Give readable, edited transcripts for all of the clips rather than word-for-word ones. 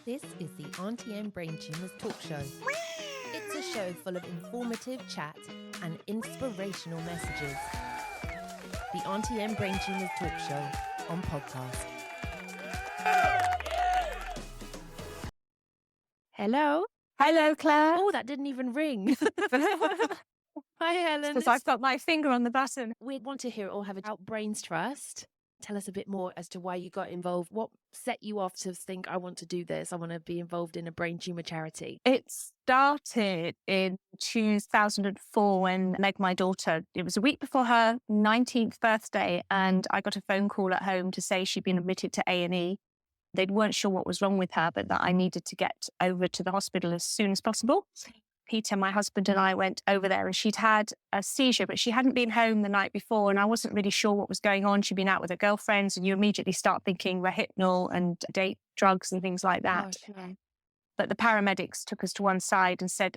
This is the Auntie M Brain Tumours talk show. It's a show full of informative chat and inspirational messages. The Auntie M Brain Tumours talk show on podcast. Hello? Hello, Claire. Oh, that didn't even ring. Hi, Helen. Because I've got my finger on the button. We want to hear it all about Brainstrust. Tell us a bit more as to why you got involved. What set you off to think, I want to do this? I want to be involved in a brain tumour charity. It started in 2004 when Meg, my daughter, it was a week before her 19th birthday, and I got a phone call at home to say she'd been admitted to A&E. They weren't sure what was wrong with her, but that I needed to get over to the hospital as soon as possible. Peter, my husband, and I went over there, and she'd had a seizure, but she hadn't been home the night before, and I wasn't really sure what was going on. She'd been out with her girlfriends, and you immediately start thinking Rehypnol and date drugs and things like that. Gosh, yeah. But the paramedics took us to one side and said,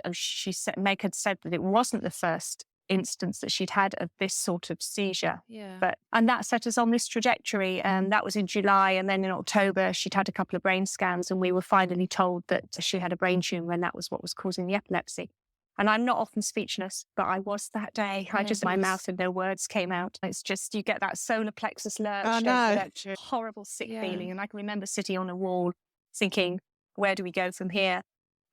Meg had said that it wasn't the first instance that she'd had of this sort of seizure. Yeah. And that set us on this trajectory. And that was in July. And then in October, she'd had a couple of brain scans, and we were finally told that she had a brain tumour, and that was what was causing the epilepsy. And I'm not often speechless, but I was that day. My mouth and no words came out. It's just, you get that solar plexus lurch. Oh, no. That horrible sick feeling. And I can remember sitting on a wall thinking, where do we go from here?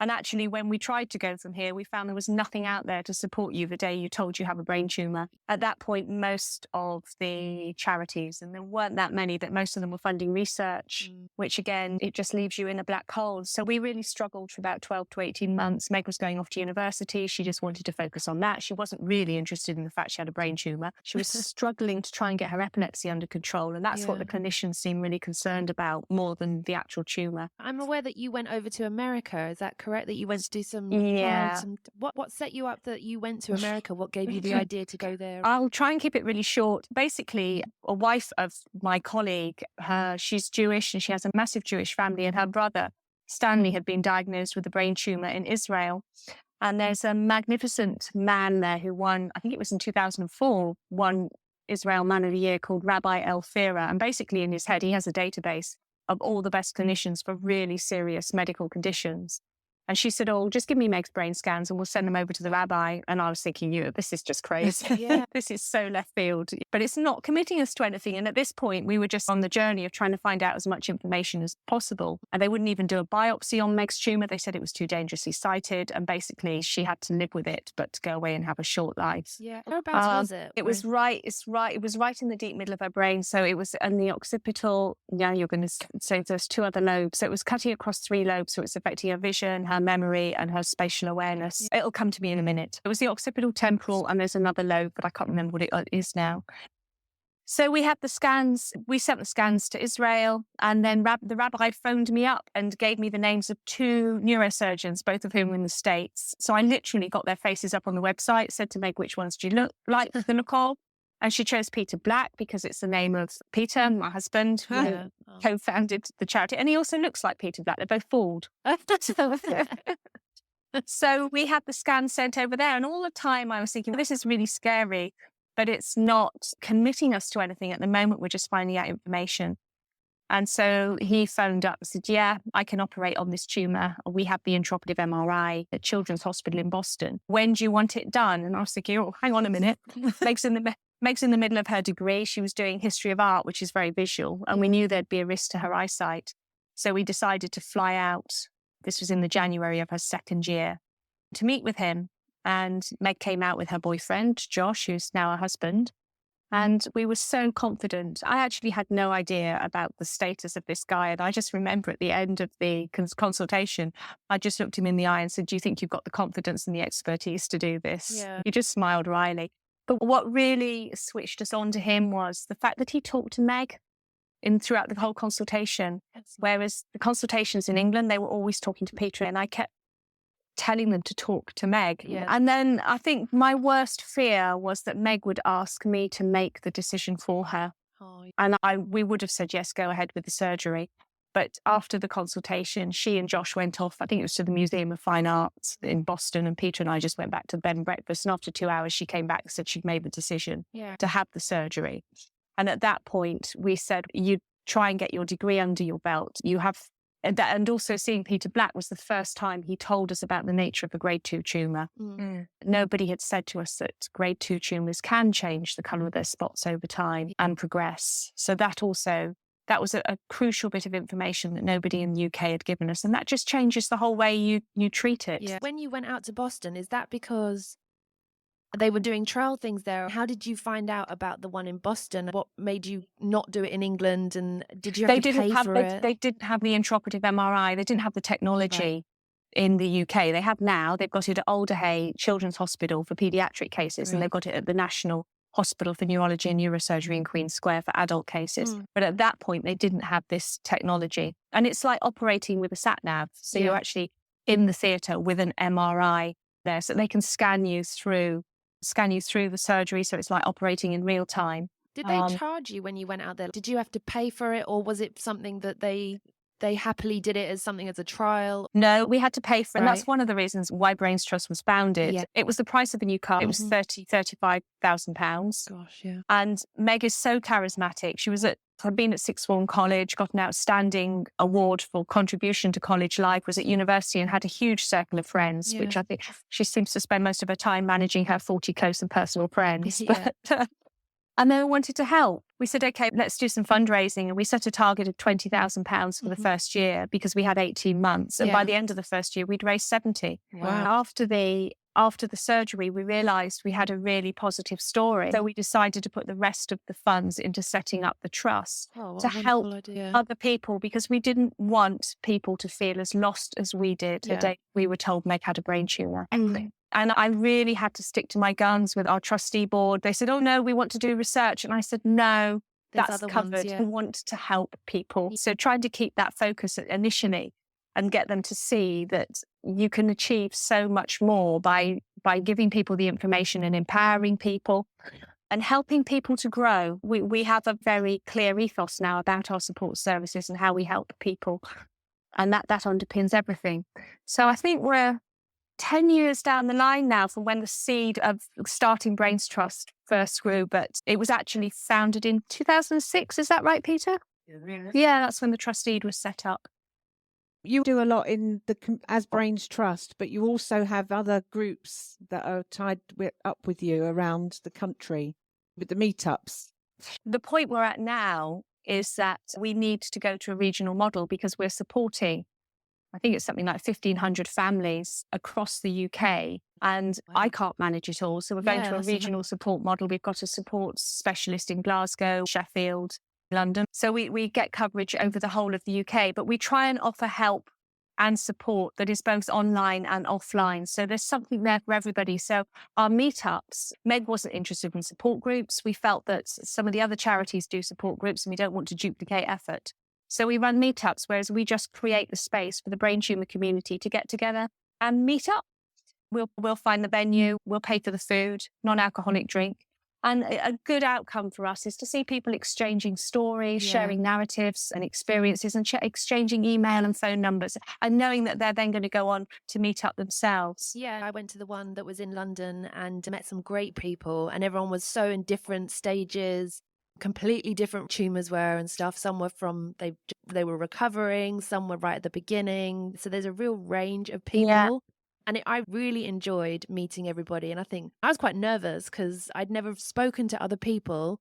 And actually, when we tried to go from here, we found there was nothing out there to support you the day you told you have a brain tumour. At that point, most of the charities, and there weren't that many, but most of them were funding research, which again, it just leaves you in a black hole. So we really struggled for about 12 to 18 months. Meg was going off to university. She just wanted to focus on that. She wasn't really interested in the fact she had a brain tumour. She was struggling to try and get her epilepsy under control. And that's what the clinicians seem really concerned about more than the actual tumour. I'm aware that you went over to America. Is that correct? That you went to do some... Yeah. What set you up that you went to America? What gave you the idea to go there? I'll try and keep it really short. Basically, a wife of my colleague, she's Jewish and she has a massive Jewish family, and her brother, Stanley, had been diagnosed with a brain tumour in Israel. And there's a magnificent man there who won, I think it was in 2004, won Israel Man of the Year, called Rabbi El-Fira. And basically in his head, he has a database of all the best clinicians for really serious medical conditions. And she said, oh, just give me Meg's brain scans and we'll send them over to the rabbi. And I was thinking, this is just crazy. Yeah. This is so left field. But it's not committing us to anything. And at this point, we were just on the journey of trying to find out as much information as possible. And they wouldn't even do a biopsy on Meg's tumour. They said it was too dangerously sighted. And basically, she had to live with it, but to go away and have a short life. Yeah. Whereabouts was it? It was right. It was right in the deep middle of her brain. So it was in the occipital. Yeah, you're going to say there's two other lobes. So it was cutting across three lobes. So it's affecting her vision, her memory, and her spatial awareness. It'll come to me in a minute. It was the occipital temporal, and there's another lobe, but I can't remember what it is now. So we had the scans. We sent the scans to Israel, and then the rabbi phoned me up and gave me the names of two neurosurgeons, both of whom were in the States. So I literally got their faces up on the website, said to Meg, which ones do you like the look of? And she chose Peter Black because it's the name of Peter, my husband, who co-founded the charity. And he also looks like Peter Black. They're both bald. So we had the scan sent over there. And all the time I was thinking, this is really scary, but it's not committing us to anything at the moment. We're just finding out information. And so he phoned up and said, yeah, I can operate on this tumour. We have the intraoperative MRI at Children's Hospital in Boston. When do you want it done? And I was thinking, oh, hang on a minute. Meg's in the middle of her degree. She was doing history of art, which is very visual. And we knew there'd be a risk to her eyesight. So we decided to fly out. This was in the January of her second year to meet with him. And Meg came out with her boyfriend, Josh, who's now her husband. And we were so confident. I actually had no idea about the status of this guy. And I just remember at the end of the consultation, I just looked him in the eye and said, do you think you've got the confidence and the expertise to do this? Yeah. He just smiled wryly. But what really switched us on to him was the fact that he talked to Meg throughout the whole consultation. Whereas the consultations in England, they were always talking to Peter, and I kept telling them to talk to Meg. Yeah. And then I think my worst fear was that Meg would ask me to make the decision for her. Oh, And we would have said, yes, go ahead with the surgery. But after the consultation, she and Josh went off, I think it was to the Museum of Fine Arts in Boston, and Peter and I just went back to bed and breakfast. And after 2 hours, she came back and said she'd made the decision to have the surgery. And at that point, we said, you try and get your degree under your belt. You have And also seeing Peter Black was the first time he told us about the nature of a grade 2 tumour. Nobody had said to us that grade 2 tumours can change the colour of their spots over time and progress. So that was a crucial bit of information that nobody in the UK had given us. And that just changes the whole way you treat it. Yeah. When you went out to Boston, is that because they were doing trial things there? How did you find out about the one in Boston? What made you not do it in England? And did you have to pay for it? They didn't have the intraoperative MRI. They didn't have the technology in the UK. They have now. They've got it at Alderhay Children's Hospital for paediatric cases, and they've got it at the National Hospital for Neurology and Neurosurgery in Queen's Square for adult cases. But at that point, they didn't have this technology. And it's like operating with a sat-nav. So you're actually in the theatre with an MRI there, so they can scan you through the surgery. So it's like operating in real time. Did they charge you when you went out there? Did you have to pay for it, or was it something that they happily did it as something as a trial? No, we had to pay for it. And that's one of the reasons why Brainstrust was founded. Yeah. It was the price of a new car. It was £35,000. Gosh, yeah. And Meg is so charismatic. Had been at Sixth Form College, got an outstanding award for contribution to college life, was at university and had a huge circle of friends, which I think she seems to spend most of her time managing her 40 close and personal friends. And then we wanted to help. We said, okay, let's do some fundraising. And we set a target of £20,000 for the first year because we had 18 months. And by the end of the first year, we'd raised 70. Wow. After the surgery, we realised we had a really positive story. So we decided to put the rest of the funds into setting up the trust to help other people, because we didn't want people to feel as lost as we did the day we were told Meg had a brain tumour. And I really had to stick to my guns with our trustee board. They said, oh, no, we want to do research. And I said, no, that's covered. We want to help people. So trying to keep that focus initially and get them to see that you can achieve so much more by giving people the information and empowering people and helping people to grow. We have a very clear ethos now about our support services and how we help people. And that underpins everything. So I think we're 10 years down the line now from when the seed of starting Brainstrust first grew, but it was actually founded in 2006. Is that right, Peter? Yeah, that's when the trustee was set up. You do a lot as Brainstrust, but you also have other groups that are tied up with you around the country with the meetups. The point we're at now is that we need to go to a regional model because we're supporting, I think it's something like 1,500 families across the UK, and I can't manage it all. So we're going to a regional support model. We've got a support specialist in Glasgow, Sheffield, London. So we get coverage over the whole of the UK, but we try and offer help and support that is both online and offline. So there's something there for everybody. So our meetups, Meg wasn't interested in support groups. We felt that some of the other charities do support groups and we don't want to duplicate effort. So we run meetups, whereas we just create the space for the brain tumour community to get together and meet up. We'll find the venue, we'll pay for the food, non-alcoholic drink. And a good outcome for us is to see people exchanging stories, sharing narratives and experiences, and exchanging email and phone numbers, and knowing that they're then going to go on to meet up themselves. Yeah, I went to the one that was in London and met some great people, and everyone was so in different stages, completely different tumours were and stuff. Some were they were recovering, some were right at the beginning. So there's a real range of people. Yeah. And I really enjoyed meeting everybody. And I think I was quite nervous because I'd never spoken to other people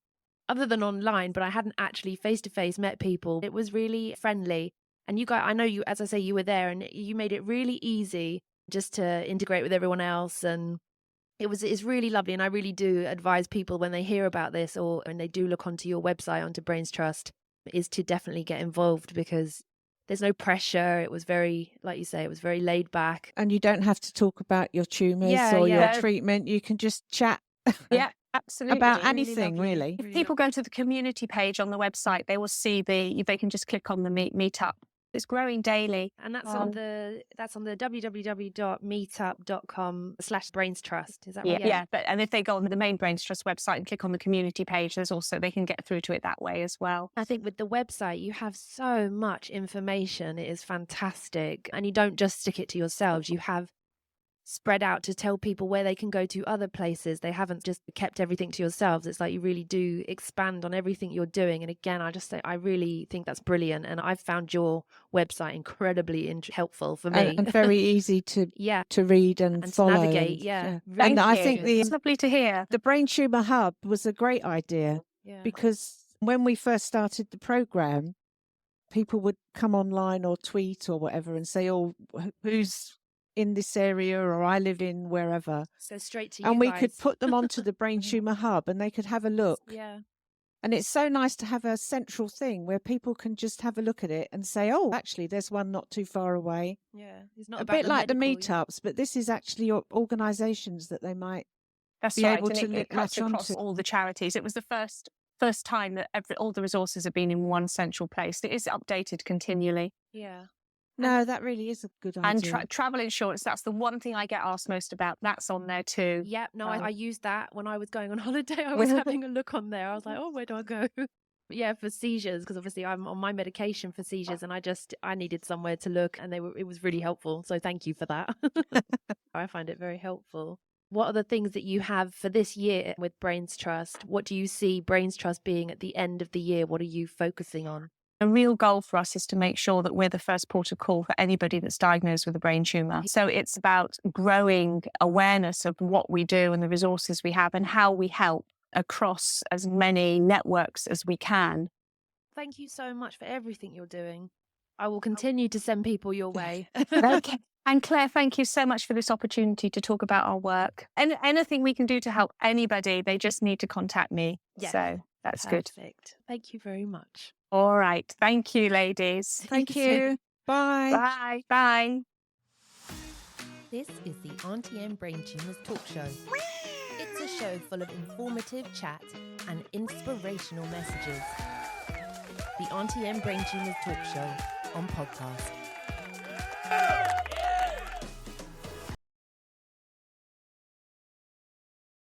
other than online, but I hadn't actually face-to-face met people. It was really friendly. And you guys, I know you, as I say, you were there and you made it really easy just to integrate with everyone else. And it's really lovely. And I really do advise people when they hear about this or when they do look onto your website, onto Brainstrust, is to definitely get involved because there's no pressure. It was very, like you say, it was very laid back. And you don't have to talk about your tumours or your treatment. You can just chat absolutely about anything, really. If people go to the community page on the website, they will see they can just click on the meetup. It's growing daily. And that's on the www.meetup.com/Brainstrust. Is that right? Yeah. And if they go on the main Brainstrust website and click on the community page, they can get through to it that way as well. I think with the website, you have so much information. It is fantastic. And you don't just stick it to yourselves. You have spread out to tell people where they can go to other places. They haven't just kept everything to yourselves. It's like you really do expand on everything you're doing. And again, I really think that's brilliant. And I've found your website incredibly helpful for me. And very easy to to read and follow. To navigate. Thank you. I think It's lovely to hear. The Brain Tumour Hub was a great idea because when we first started the programme, people would come online or tweet or whatever and say, oh, who's in this area, or I live in wherever. So straight to you and we guys. could put them onto the Brain Tumour Hub and they could have a look. Yeah. And it's so nice to have a central thing where people can just have a look at it and say, oh, actually, there's one not too far away. Yeah. It's not a about bit like the medical, meetups, but this is actually organisations that they might That's be right. able and to it cuts latch across onto. all the charities. It was the first time that all the resources have been in one central place. It is updated continually. Yeah. No, that really is a good idea. And travel insurance, that's the one thing I get asked most about. That's on there too. Yeah, no, I used that when I was going on holiday. I was having a look on there. I was like, oh, where do I go? Yeah, for seizures, because obviously I'm on my medication for seizures, and I needed somewhere to look, and it was really helpful. So thank you for that. I find it very helpful. What are the things that you have for this year with Brainstrust? What do you see Brainstrust being at the end of the year? What are you focusing on? A real goal for us is to make sure that we're the first port of call for anybody that's diagnosed with a brain tumour. So it's about growing awareness of what we do and the resources we have and how we help across as many networks as we can. Thank you so much for everything you're doing. I will continue to send people your way. Okay. And Claire, thank you so much for this opportunity to talk about our work. And anything we can do to help anybody, they just need to contact me. Yes. So that's good. Perfect. Thank you very much. All right. Thank you, ladies. Thank you. Bye. Bye. Bye. This is the Auntie M Brain Tumours talk show. It's a show full of informative chat and inspirational messages. The Auntie M Brain Tumours talk show on podcast.